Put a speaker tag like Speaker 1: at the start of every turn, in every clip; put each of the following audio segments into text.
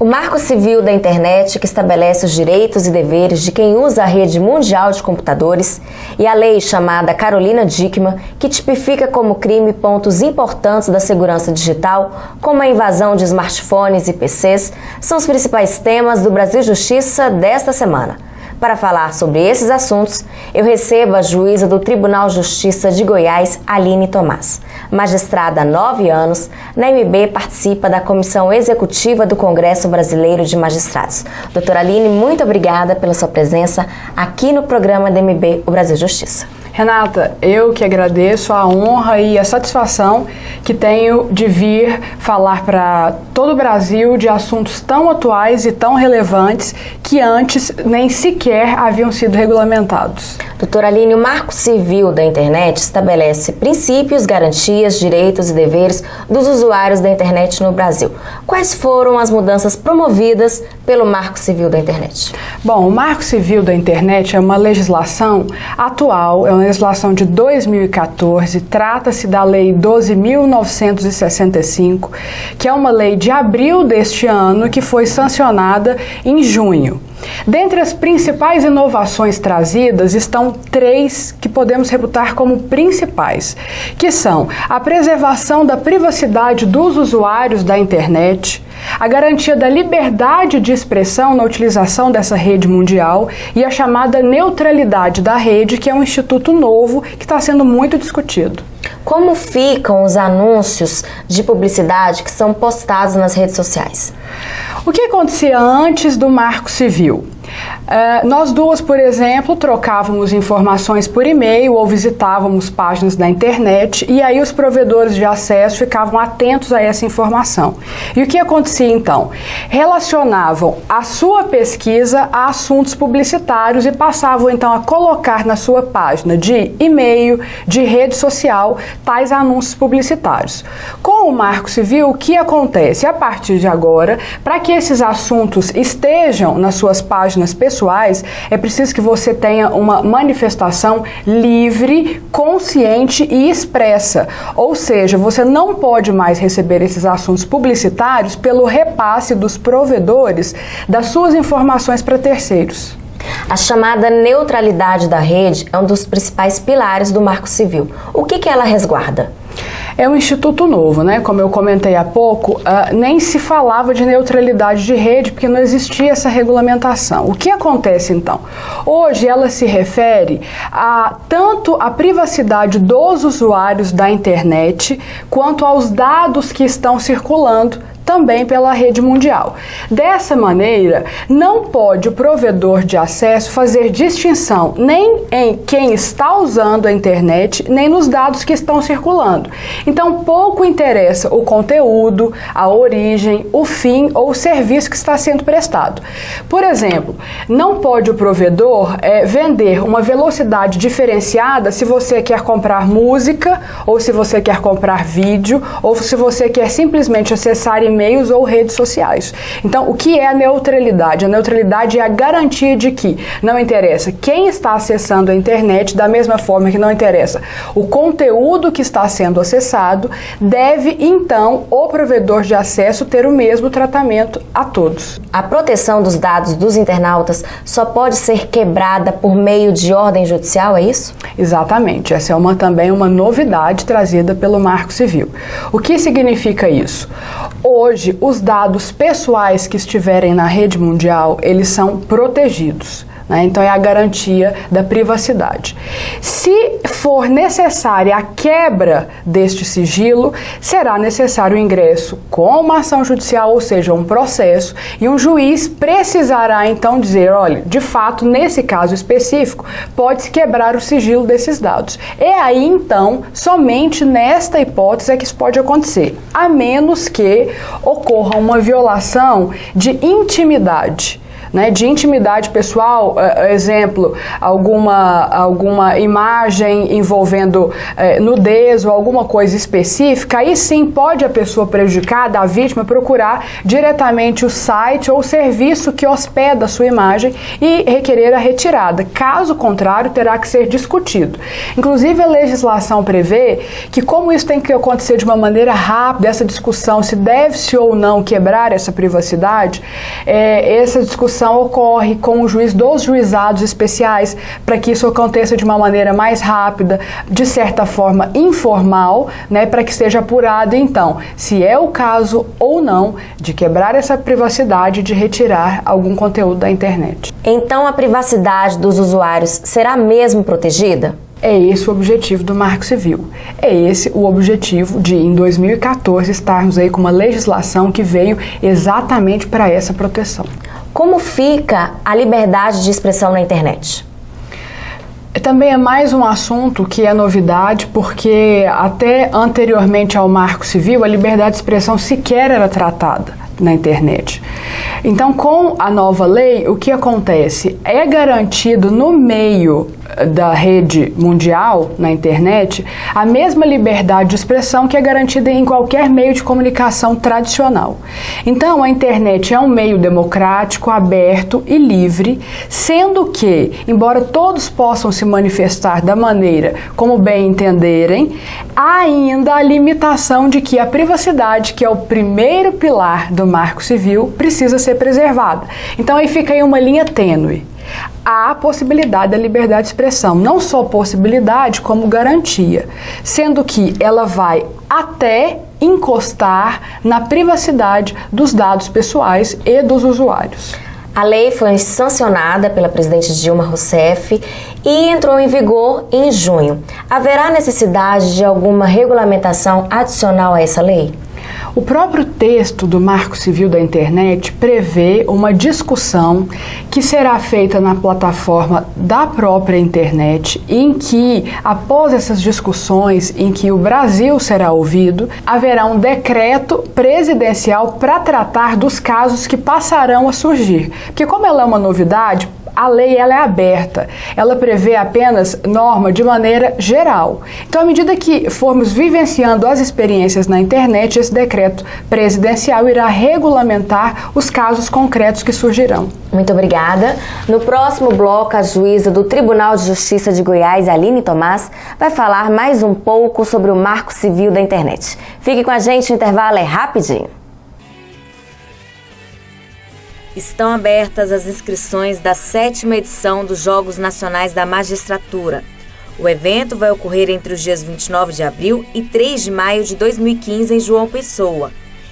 Speaker 1: O Marco Civil da Internet, que estabelece os direitos e deveres de quem usa a rede mundial de computadores, e a lei chamada Carolina Dickmann, que tipifica como crime pontos importantes da segurança digital, como a invasão de smartphones e PCs, são os principais temas do Brasil Justiça desta semana. Para falar sobre esses assuntos, eu recebo a juíza do Tribunal de Justiça de Goiás, Aline Tomás. Magistrada há 9 anos, na MB participa da Comissão Executiva do Congresso Brasileiro de Magistrados. Doutora Aline, muito obrigada pela sua presença aqui no programa da MB, o Brasil Justiça.
Speaker 2: Renata, eu que agradeço a honra e a satisfação que tenho de vir falar para todo o Brasil de assuntos tão atuais e tão relevantes que antes nem sequer haviam sido regulamentados.
Speaker 1: Doutora Aline, o Marco Civil da Internet estabelece princípios, garantias, direitos e deveres dos usuários da internet no Brasil. Quais foram as mudanças promovidas pelo Marco Civil da Internet?
Speaker 2: Bom, o Marco Civil da Internet é uma legislação atual, é uma legislação de 2014, trata-se da Lei 12.965, que é uma lei de abril deste ano que foi sancionada em junho. Dentre as principais inovações trazidas estão 3 que podemos reputar como principais, que são a preservação da privacidade dos usuários da internet, a garantia da liberdade de expressão na utilização dessa rede mundial e a chamada neutralidade da rede, que é um instituto novo que está sendo muito discutido.
Speaker 1: Como ficam os anúncios de publicidade que são postados nas redes sociais?
Speaker 2: O que acontecia antes do Marco Civil? Nós duas, por exemplo, trocávamos informações por e-mail ou visitávamos páginas da internet e aí os provedores de acesso ficavam atentos a essa informação. E o que acontecia então? Relacionavam a sua pesquisa a assuntos publicitários e passavam então a colocar na sua página de e-mail, de rede social, tais anúncios publicitários. Com o Marco Civil, o que acontece? A partir de agora, para que esses assuntos estejam nas suas páginas pessoais, é preciso que você tenha uma manifestação livre, consciente e expressa. Ou seja, você não pode mais receber esses assuntos publicitários pelo repasse dos provedores das suas informações para terceiros.
Speaker 1: A chamada neutralidade da rede é um dos principais pilares do Marco Civil. O que ela resguarda?
Speaker 2: É um instituto novo, né? Como eu comentei há pouco, nem se falava de neutralidade de rede porque não existia essa regulamentação. O que acontece então? Hoje ela se refere a tanto a privacidade dos usuários da internet quanto aos dados que estão circulando também pela rede mundial. Dessa maneira, não pode o provedor de acesso fazer distinção nem em quem está usando a internet, nem nos dados que estão circulando. Então, pouco interessa o conteúdo, a origem, o fim ou o serviço que está sendo prestado. Por exemplo, não pode o provedor vender uma velocidade diferenciada se você quer comprar música, ou se você quer comprar vídeo, ou se você quer simplesmente acessar e-mails ou redes sociais. Então, o que é a neutralidade? A neutralidade é a garantia de que não interessa quem está acessando a internet, da mesma forma que não interessa o conteúdo que está sendo acessado, deve então o provedor de acesso ter o mesmo tratamento a todos.
Speaker 1: A proteção dos dados dos internautas só pode ser quebrada por meio de ordem judicial, é isso?
Speaker 2: Exatamente, essa é também uma novidade trazida pelo Marco Civil. O que significa isso? Hoje, os dados pessoais que estiverem na rede mundial, eles são protegidos. Então é a garantia da privacidade. Se for necessária a quebra deste sigilo, será necessário o ingresso com uma ação judicial, ou seja, um processo, e um juiz precisará então dizer, olha, de fato, nesse caso específico, pode-se quebrar o sigilo desses dados. É aí então, somente nesta hipótese é que isso pode acontecer, a menos que ocorra uma violação de intimidade né, de intimidade pessoal, exemplo, alguma imagem envolvendo nudez ou alguma coisa específica, aí sim pode a pessoa prejudicada, a vítima, procurar diretamente o site ou o serviço que hospeda a sua imagem e requerer a retirada. Caso contrário, terá que ser discutido. Inclusive, a legislação prevê que, como isso tem que acontecer de uma maneira rápida, essa discussão se deve-se ou não quebrar essa privacidade, essa discussão ocorre com o juiz dos juizados especiais, para que isso aconteça de uma maneira mais rápida, de certa forma informal, né, para que seja apurado, então, se é o caso ou não de quebrar essa privacidade, de retirar algum conteúdo da internet.
Speaker 1: Então, a privacidade dos usuários será mesmo protegida?
Speaker 2: É esse o objetivo do Marco Civil. É esse o objetivo de, em 2014, estarmos aí com uma legislação que veio exatamente para essa proteção.
Speaker 1: Como fica a liberdade de expressão na internet?
Speaker 2: Também é mais um assunto que é novidade, porque até anteriormente ao Marco Civil, a liberdade de expressão sequer era tratada na internet. Então, com a nova lei, o que acontece? É garantido no meio da rede mundial, na internet, a mesma liberdade de expressão que é garantida em qualquer meio de comunicação tradicional. Então, a internet é um meio democrático, aberto e livre, sendo que, embora todos possam se manifestar da maneira como bem entenderem, há ainda a limitação de que a privacidade, que é o primeiro pilar do Marco Civil, precisa ser preservada. Então, aí fica aí uma linha tênue. Há a possibilidade da liberdade de expressão, não só possibilidade, como garantia, sendo que ela vai até encostar na privacidade dos dados pessoais e dos usuários.
Speaker 1: A lei foi sancionada pela presidente Dilma Rousseff e entrou em vigor em junho. Haverá necessidade de alguma regulamentação adicional a essa lei?
Speaker 2: O próprio texto do Marco Civil da Internet prevê uma discussão que será feita na plataforma da própria internet, em que, após essas discussões, em que o Brasil será ouvido, haverá um decreto presidencial para tratar dos casos que passarão a surgir. Porque, como ela é uma novidade, a lei ela é aberta, ela prevê apenas norma de maneira geral. Então, à medida que formos vivenciando as experiências na internet, esse decreto presidencial irá regulamentar os casos concretos que surgirão.
Speaker 1: Muito obrigada. No próximo bloco, a juíza do Tribunal de Justiça de Goiás, Aline Tomás, vai falar mais um pouco sobre o Marco Civil da Internet. Fique com a gente, o intervalo é rapidinho. Estão abertas as inscrições da 7ª edição dos Jogos Nacionais da Magistratura. O evento vai ocorrer entre os dias 29 de abril e 3 de maio de 2015 em João Pessoa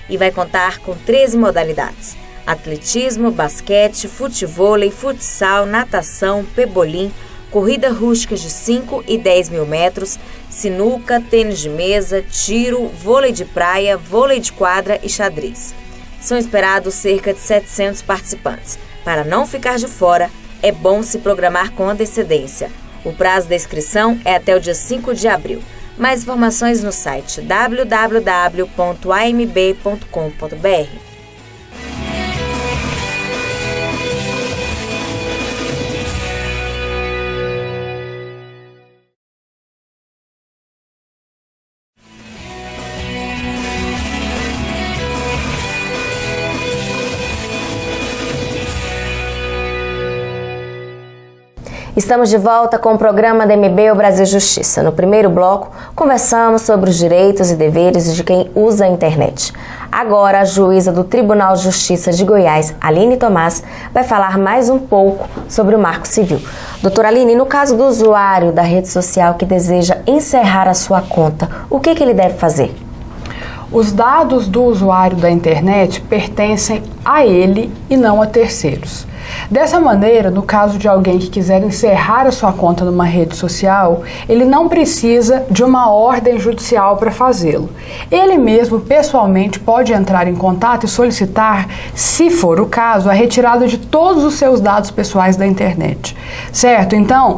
Speaker 1: e vai contar com 13 modalidades: atletismo, basquete, futevôlei, futsal, natação, pebolim, corrida rústica de 5 e 10 mil metros, sinuca, tênis de mesa, tiro, vôlei de praia, vôlei de quadra e xadrez. São esperados cerca de 700 participantes. Para não ficar de fora, é bom se programar com antecedência. O prazo da inscrição é até o dia 5 de abril. Mais informações no site www.amb.com.br. Estamos de volta com o programa da MB, o Brasil Justiça. No primeiro bloco, conversamos sobre os direitos e deveres de quem usa a internet. Agora, a juíza do Tribunal de Justiça de Goiás, Aline Tomás, vai falar mais um pouco sobre o Marco Civil. Doutora Aline, no caso do usuário da rede social que deseja encerrar a sua conta, o que ele deve fazer?
Speaker 2: Os dados do usuário da internet pertencem a ele e não a terceiros. Dessa maneira, no caso de alguém que quiser encerrar a sua conta numa rede social, ele não precisa de uma ordem judicial para fazê-lo. Ele mesmo, pessoalmente, pode entrar em contato e solicitar, se for o caso, a retirada de todos os seus dados pessoais da internet. Certo? Então,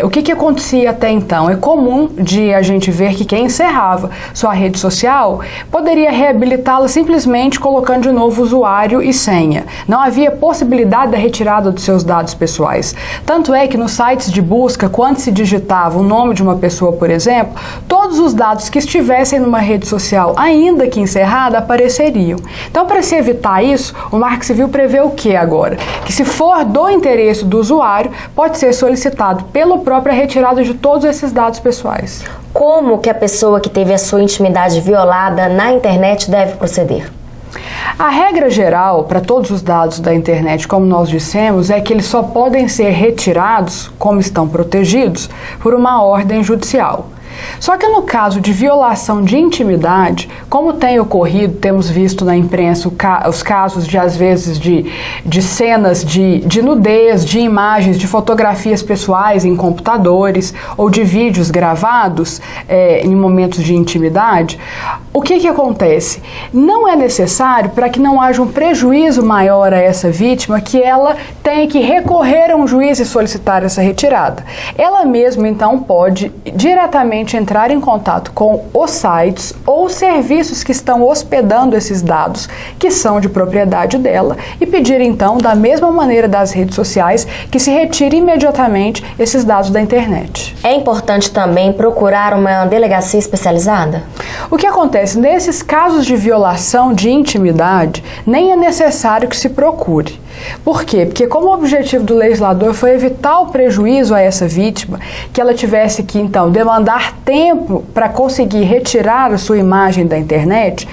Speaker 2: o que acontecia até então? É comum de a gente ver que quem encerrava sua rede social poderia reabilitá-la simplesmente colocando de novo usuário e senha. Não havia possibilidade da retirada retirada dos seus dados pessoais. Tanto é que nos sites de busca, quando se digitava o nome de uma pessoa, por exemplo, todos os dados que estivessem numa rede social, ainda que encerrada, apareceriam. Então, para se evitar isso, o Marco Civil prevê o que agora? Que se for do interesse do usuário, pode ser solicitado pelo próprio a retirada de todos esses dados pessoais.
Speaker 1: Como que a pessoa que teve a sua intimidade violada na internet deve proceder?
Speaker 2: A regra geral para todos os dados da internet, como nós dissemos, é que eles só podem ser retirados, como estão protegidos, por uma ordem judicial. Só que no caso de violação de intimidade, como tem ocorrido, temos visto na imprensa os casos de, às vezes, de cenas de nudez, de imagens, de fotografias pessoais em computadores ou de vídeos gravados em momentos de intimidade, o que acontece? Não é necessário, para que não haja um prejuízo maior a essa vítima, que ela tenha que recorrer a um juiz e solicitar essa retirada. Ela mesma, então, pode diretamente entrar em contato com os sites ou serviços que estão hospedando esses dados, que são de propriedade dela, e pedir, então, da mesma maneira das redes sociais, que se retire imediatamente esses dados da internet.
Speaker 1: É importante também procurar uma delegacia especializada?
Speaker 2: O que acontece? Nesses casos de violação de intimidade, nem é necessário que se procure. Por quê? Porque como o objetivo do legislador foi evitar o prejuízo a essa vítima, que ela tivesse que, então, demandar tempo para conseguir retirar a sua imagem da internet,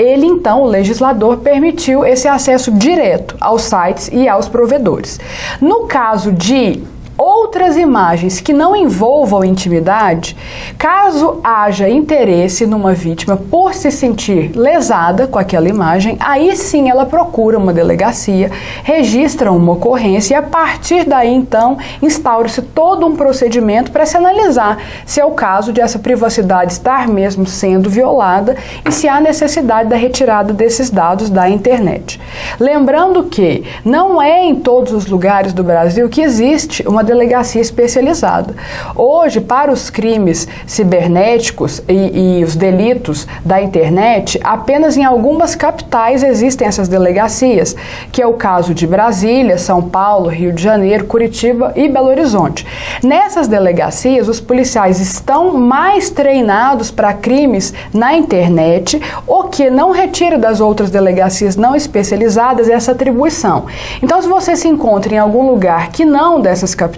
Speaker 2: então, o legislador permitiu esse acesso direto aos sites e aos provedores. No caso de outras imagens que não envolvam intimidade, caso haja interesse numa vítima por se sentir lesada com aquela imagem, aí sim ela procura uma delegacia, registra uma ocorrência e a partir daí então instaura-se todo um procedimento para se analisar se é o caso de essa privacidade estar mesmo sendo violada e se há necessidade da retirada desses dados da internet. Lembrando que não é em todos os lugares do Brasil que existe uma delegacia especializada. Hoje, para os crimes cibernéticos e os delitos da internet, apenas em algumas capitais existem essas delegacias, que é o caso de Brasília, São Paulo, Rio de Janeiro, Curitiba e Belo Horizonte. Nessas delegacias, os policiais estão mais treinados para crimes na internet, o que não retira das outras delegacias não especializadas essa atribuição. Então, se você se encontra em algum lugar que não dessas capitais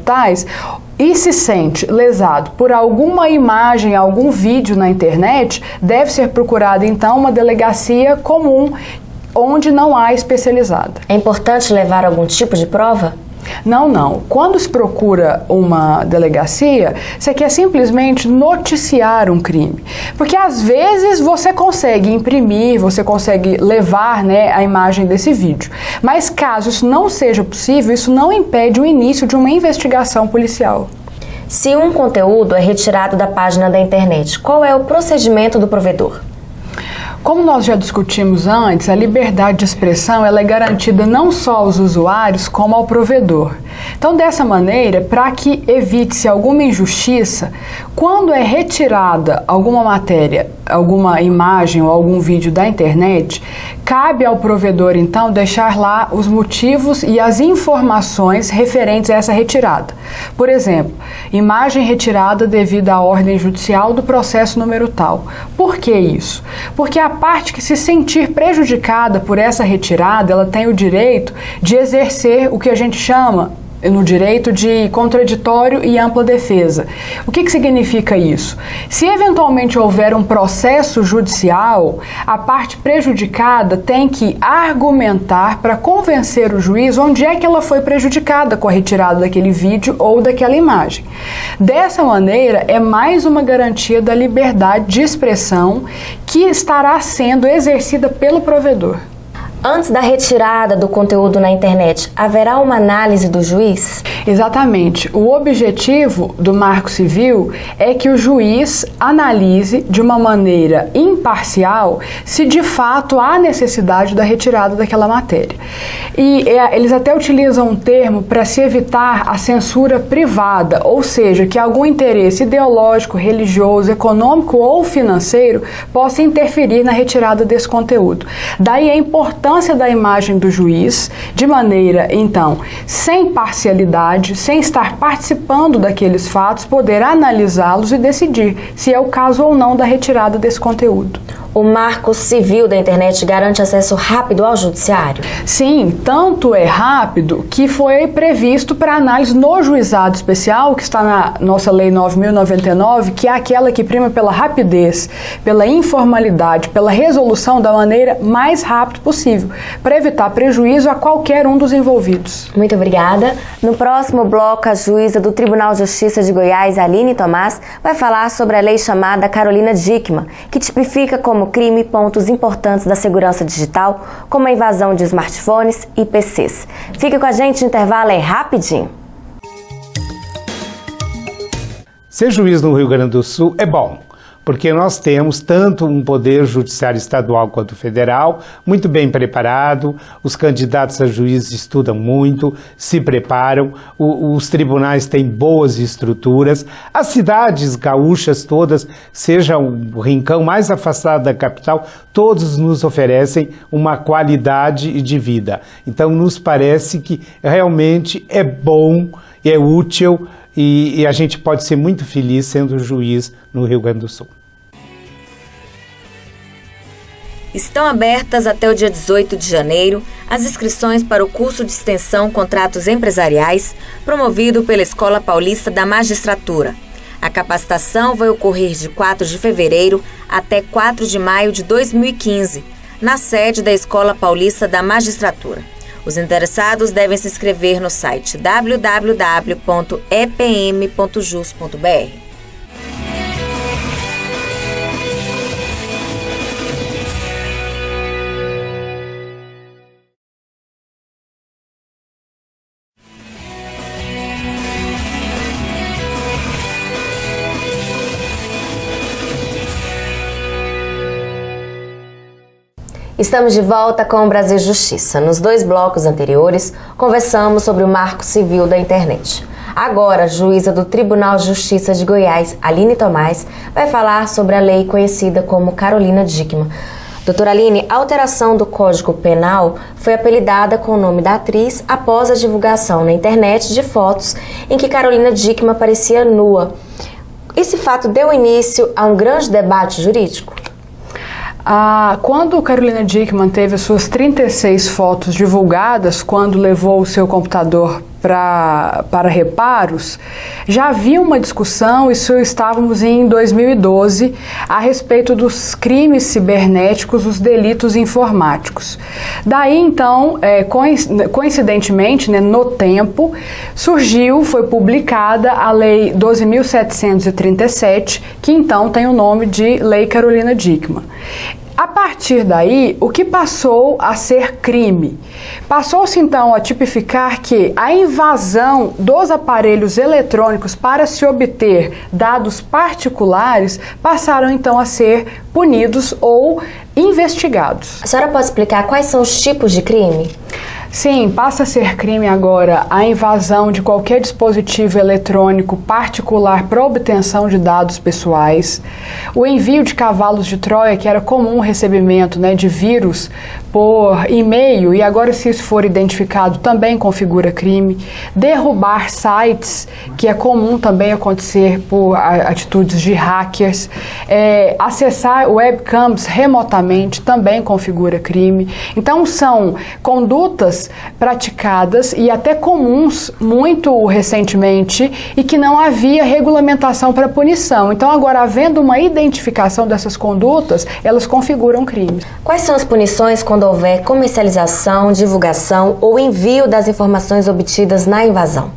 Speaker 2: e se sente lesado por alguma imagem, algum vídeo na internet, deve ser procurada então uma delegacia comum onde não há especializada.
Speaker 1: É importante levar algum tipo de prova?
Speaker 2: Não. Quando se procura uma delegacia, você quer simplesmente noticiar um crime. Porque às vezes você consegue imprimir, você consegue levar, a imagem desse vídeo. Mas caso isso não seja possível, isso não impede o início de uma investigação policial.
Speaker 1: Se um conteúdo é retirado da página da internet, qual é o procedimento do provedor?
Speaker 2: Como nós já discutimos antes, a liberdade de expressão ela é garantida não só aos usuários, como ao provedor. Então, dessa maneira, para que evite-se alguma injustiça, quando é retirada alguma matéria, alguma imagem ou algum vídeo da internet, cabe ao provedor, então, deixar lá os motivos e as informações referentes a essa retirada. Por exemplo, imagem retirada devido à ordem judicial do processo número tal. Por que isso? Porque a parte que se sentir prejudicada por essa retirada, ela tem o direito de exercer o que a gente chama no direito de contraditório e ampla defesa. O que significa isso? Se eventualmente houver um processo judicial, a parte prejudicada tem que argumentar para convencer o juiz onde é que ela foi prejudicada com a retirada daquele vídeo ou daquela imagem. Dessa maneira, é mais uma garantia da liberdade de expressão que estará sendo exercida pelo provedor.
Speaker 1: Antes da retirada do conteúdo na internet, haverá uma análise do juiz?
Speaker 2: Exatamente. O objetivo do Marco Civil é que o juiz analise de uma maneira imparcial se de fato há necessidade da retirada daquela matéria. E eles até utilizam um termo para se evitar a censura privada, ou seja, que algum interesse ideológico, religioso, econômico ou financeiro possa interferir na retirada desse conteúdo. Daí a importância importância da imagem do juiz, de maneira, então, sem parcialidade, sem estar participando daqueles fatos, poder analisá-los e decidir se é o caso ou não da retirada desse conteúdo.
Speaker 1: O Marco Civil da Internet garante acesso rápido ao judiciário?
Speaker 2: Sim, tanto é rápido que foi previsto para análise no juizado especial, que está na nossa Lei 9.099, que é aquela que prima pela rapidez, pela informalidade, pela resolução da maneira mais rápida possível, para evitar prejuízo a qualquer um dos envolvidos.
Speaker 1: Muito obrigada. No próximo bloco, a juíza do Tribunal de Justiça de Goiás, Aline Tomás, vai falar sobre a lei chamada Carolina Dickmann, que tipifica como crime pontos importantes da segurança digital, como a invasão de smartphones e PCs. Fica com a gente, o intervalo é rapidinho.
Speaker 3: Ser juiz no Rio Grande do Sul é bom, porque nós temos tanto um poder judiciário estadual quanto federal, muito bem preparado, os candidatos a juízes estudam muito, se preparam, os tribunais têm boas estruturas, as cidades gaúchas todas, seja o rincão mais afastado da capital, todos nos oferecem uma qualidade de vida. Então nos parece que realmente é bom, é útil, e a gente pode ser muito feliz sendo juiz no Rio Grande do Sul.
Speaker 1: Estão abertas até o dia 18 de janeiro as inscrições para o curso de extensão Contratos Empresariais, promovido pela Escola Paulista da Magistratura. A capacitação vai ocorrer de 4 de fevereiro até 4 de maio de 2015, na sede da Escola Paulista da Magistratura. Os interessados devem se inscrever no site www.epm.jus.br. Estamos de volta com o Brasil Justiça. Nos 2 blocos anteriores, conversamos sobre o Marco Civil da Internet. Agora, a juíza do Tribunal de Justiça de Goiás, Aline Tomás, vai falar sobre a lei conhecida como Carolina Dickmann. Doutora Aline, a alteração do Código Penal foi apelidada com o nome da atriz após a divulgação na internet de fotos em que Carolina Dickmann aparecia nua. Esse fato deu início a um grande debate jurídico?
Speaker 2: Quando Carolina Dickmann teve as suas 36 fotos divulgadas, quando levou o seu computador para reparos, já havia uma discussão, isso estávamos em 2012, a respeito dos crimes cibernéticos, os delitos informáticos. Daí, então, coincidentemente, no tempo, foi publicada a Lei 12.737, que então tem o nome de Lei Carolina Dickmann. A partir daí, o que passou a ser crime? Passou-se então a tipificar que a invasão dos aparelhos eletrônicos para se obter dados particulares passaram então a ser punidos ou investigados.
Speaker 1: A senhora pode explicar quais são os tipos de crime?
Speaker 2: Sim, passa a ser crime agora a invasão de qualquer dispositivo eletrônico particular para obtenção de dados pessoais, o envio de cavalos de Troia, que era comum o recebimento de vírus por e-mail, e agora se isso for identificado também configura crime, derrubar sites, que é comum também acontecer por atitudes de hackers, acessar webcams remotamente também configura crime. Então são condutas praticadas e até comuns muito recentemente e que não havia regulamentação para punição. Então agora, havendo uma identificação dessas condutas, elas configuram crimes.
Speaker 1: Quais são as punições quando houver comercialização, divulgação ou envio das informações obtidas na invasão?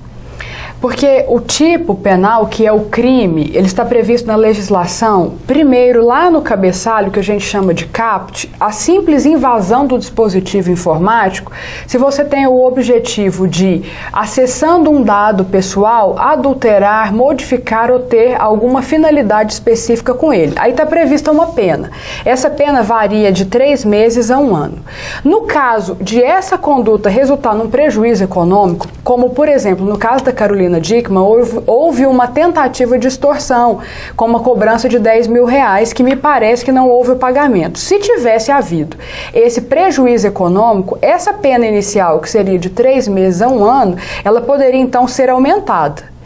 Speaker 2: Porque o tipo penal, que é o crime, ele está previsto na legislação, primeiro, lá no cabeçalho, que a gente chama de caput, a simples invasão do dispositivo informático, se você tem o objetivo de, acessando um dado pessoal, adulterar, modificar ou ter alguma finalidade específica com ele. Aí está prevista uma pena. Essa pena varia de 3 meses a 1 ano. No caso de essa conduta resultar num prejuízo econômico, como, por exemplo, no caso da Carolina Carolina Dickmann, houve uma tentativa de extorsão, com uma cobrança de R$10 mil, que me parece que não houve o pagamento. Se tivesse havido esse prejuízo econômico, essa pena inicial, que seria de 3 meses a 1 ano, ela poderia então ser aumentada.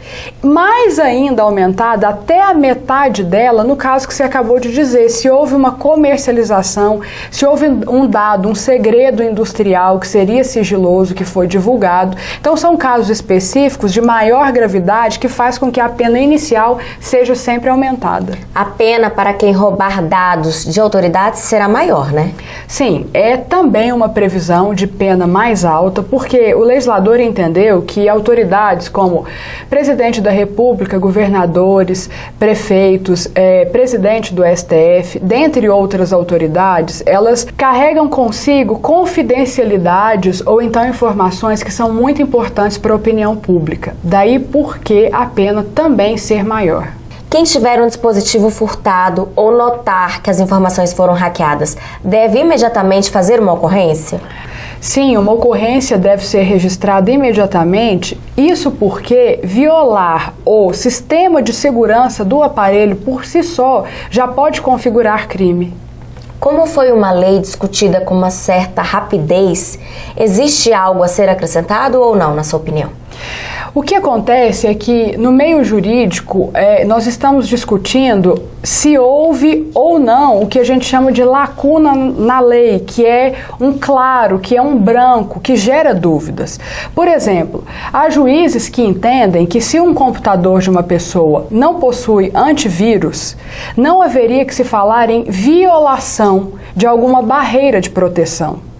Speaker 2: Mais ainda aumentada até a metade dela, no caso que você acabou de dizer, se houve uma comercialização, se houve um dado, um segredo industrial que seria sigiloso, que foi divulgado. Então são casos específicos de maior gravidade que faz com que a pena inicial seja sempre aumentada.
Speaker 1: A pena para quem roubar dados de autoridades será maior, né?
Speaker 2: Sim, é também uma previsão de pena mais alta, porque o legislador entendeu que autoridades como presidente da República, governadores, prefeitos, presidente do STF, dentre outras autoridades, elas carregam consigo confidencialidades ou então informações que são muito importantes para a opinião pública. Daí porque a pena também ser maior.
Speaker 1: Quem tiver um dispositivo furtado ou notar que as informações foram hackeadas, deve imediatamente fazer uma ocorrência?
Speaker 2: Sim, uma ocorrência deve ser registrada imediatamente, isso porque violar o sistema de segurança do aparelho por si só já pode configurar crime.
Speaker 1: Como foi uma lei discutida com uma certa rapidez, existe algo a ser acrescentado ou não, na sua opinião?
Speaker 2: O que acontece é que no meio jurídico nós estamos discutindo se houve ou não o que a gente chama de lacuna na lei, que é um claro, que é um branco, que gera dúvidas. Por exemplo, há juízes que entendem que se um computador de uma pessoa não possui antivírus, não haveria que se falar em violação de alguma barreira de proteção.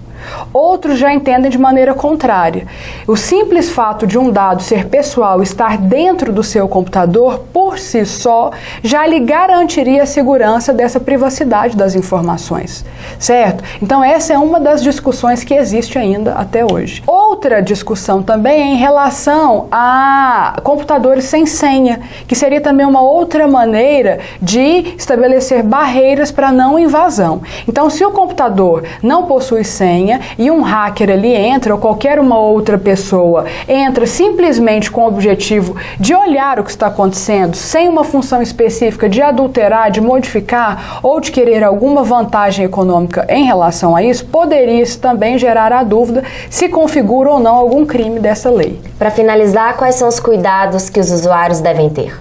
Speaker 2: Outros já entendem de maneira contrária. O simples fato de um dado ser pessoal, estar dentro do seu computador, por si só, já lhe garantiria a segurança dessa privacidade das informações, certo? Então essa é uma das discussões que existe ainda até hoje. Outra discussão também é em relação a computadores sem senha, que seria também uma outra maneira de estabelecer barreiras para não invasão. Então, se o computador não possui senha, e um hacker ali entra, ou qualquer uma outra pessoa entra simplesmente com o objetivo de olhar o que está acontecendo, sem uma função específica de adulterar, de modificar ou de querer alguma vantagem econômica em relação a isso, poderia isso também gerar a dúvida se configura ou não algum crime dessa lei.
Speaker 1: Para finalizar, quais são os cuidados que os usuários devem ter?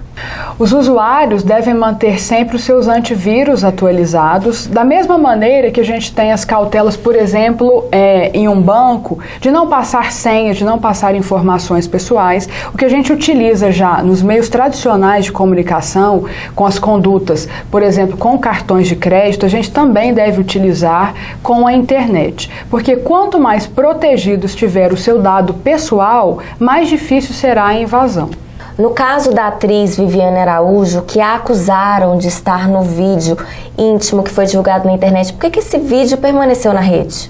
Speaker 2: Os usuários devem manter sempre os seus antivírus atualizados, da mesma maneira que a gente tem as cautelas, por exemplo, em um banco, de não passar senha, de não passar informações pessoais. O que a gente utiliza já nos meios tradicionais de comunicação, com as condutas, por exemplo, com cartões de crédito, a gente também deve utilizar com a internet. Porque quanto mais protegido estiver o seu dado pessoal, mais difícil será a invasão.
Speaker 1: No caso da atriz Viviane Araújo, que a acusaram de estar no vídeo íntimo que foi divulgado na internet, por que esse vídeo permaneceu na rede?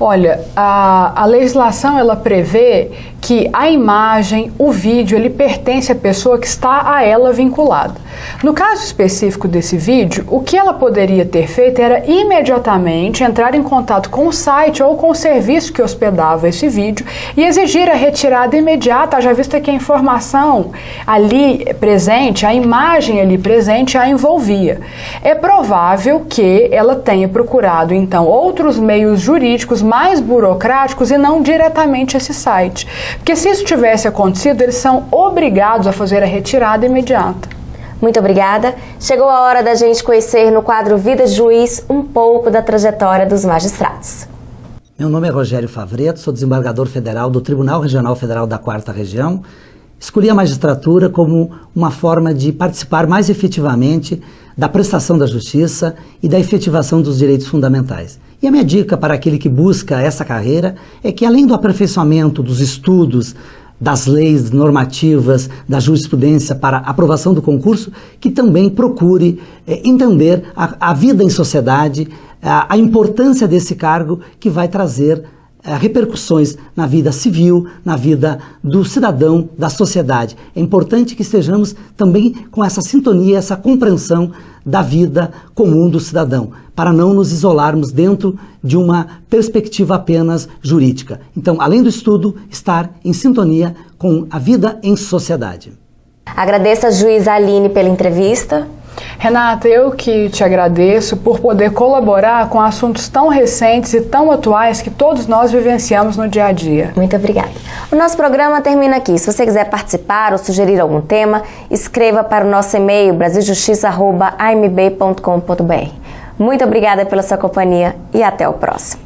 Speaker 2: Olha, a legislação ela prevê que a imagem, o vídeo, ele pertence à pessoa que está a ela vinculada. No caso específico desse vídeo, o que ela poderia ter feito era imediatamente entrar em contato com o site ou com o serviço que hospedava esse vídeo e exigir a retirada imediata, já visto que a informação ali presente, a imagem ali presente a envolvia. É provável que ela tenha procurado, então, outros meios jurídicos mais burocráticos e não diretamente esse site. Porque se isso tivesse acontecido, eles são obrigados a fazer a retirada imediata.
Speaker 1: Muito obrigada. Chegou a hora da gente conhecer no quadro Vida de Juiz um pouco da trajetória dos magistrados.
Speaker 4: Meu nome é Rogério Favreto, sou desembargador federal do Tribunal Regional Federal da 4ª Região. Escolhi a magistratura como uma forma de participar mais efetivamente da prestação da justiça e da efetivação dos direitos fundamentais. E a minha dica para aquele que busca essa carreira é que, além do aperfeiçoamento dos estudos, das leis normativas, da jurisprudência para aprovação do concurso, que também procure entender a vida em sociedade, a importância desse cargo que vai trazer repercussões na vida civil, na vida do cidadão, da sociedade. É importante que estejamos também com essa sintonia, essa compreensão da vida comum do cidadão, para não nos isolarmos dentro de uma perspectiva apenas jurídica. Então, além do estudo, estar em sintonia com a vida em sociedade.
Speaker 1: Agradeço a juíza Aline pela entrevista.
Speaker 2: Renata, eu que te agradeço por poder colaborar com assuntos tão recentes e tão atuais que todos nós vivenciamos no dia a dia.
Speaker 1: Muito obrigada. O nosso programa termina aqui. Se você quiser participar ou sugerir algum tema, escreva para o nosso e-mail brasiljustiça@amb.com.br. Muito obrigada pela sua companhia e até o próximo.